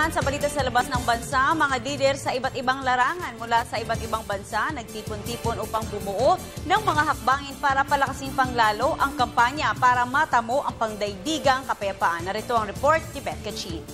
naman sa balita sa labas ng bansa, mga leader sa iba't ibang larangan mula sa iba't ibang bansa nagtipon-tipon upang bumuo ng mga hakbangin para palakasin panglalo ang kampanya para matamo ang pangdaigdigang kapayapaan. Narito ang report ni Beth Kachin.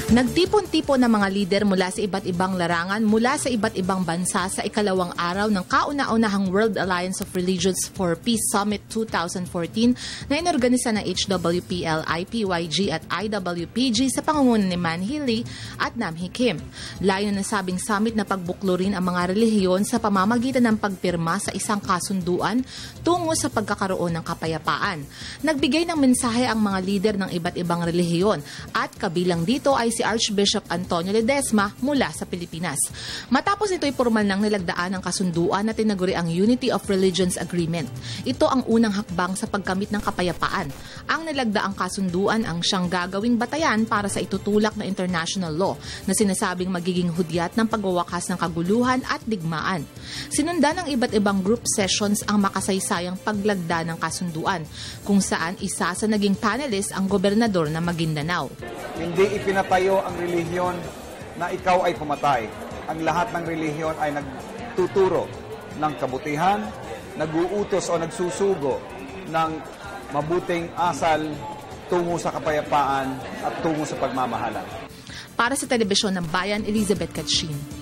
Nagtipon-tipon ng mga lider mula sa iba't ibang larangan mula sa iba't ibang bansa sa ikalawang araw ng kauna-unahang World Alliance of Religions for Peace Summit 2014 na inorganisa ng HWPL, IPYG at IWPG sa pangunguna ni Manhee Lee at Namhee Kim. Layo na sabing summit na pagbuklurin ang mga relihiyon sa pamamagitan ng pagpirma sa isang kasunduan tungo sa pagkakaroon ng kapayapaan. Nagbigay ng mensahe ang mga lider ng iba't ibang relihiyon at kabilang dito ay si Archbishop Antonio Ledesma mula sa Pilipinas. Matapos ito'y formal nang nilagdaan ang kasunduan na tinaguri ang Unity of Religions Agreement. Ito ang unang hakbang sa pagkamit ng kapayapaan. Ang nilagdaang kasunduan ang siyang gagawing batayan para sa itutulak na international law na sinasabing magiging hudyat ng pagwawakas ng kaguluhan at digmaan. Sinundan ng iba't ibang group sessions ang makasaysayang paglagda ng kasunduan, kung saan isa sa naging panelist ang gobernador ng Maguindanao. Hindi ipinatayo ang relihiyon na ikaw ay pumatay. Ang lahat ng relihiyon ay nagtuturo ng kabutihan, nag-uutos o nagsusugo ng mabuting asal tungo sa kapayapaan at tungo sa pagmamahalan. Para sa Telebisyon ng Bayan, Elizabeth Kachin.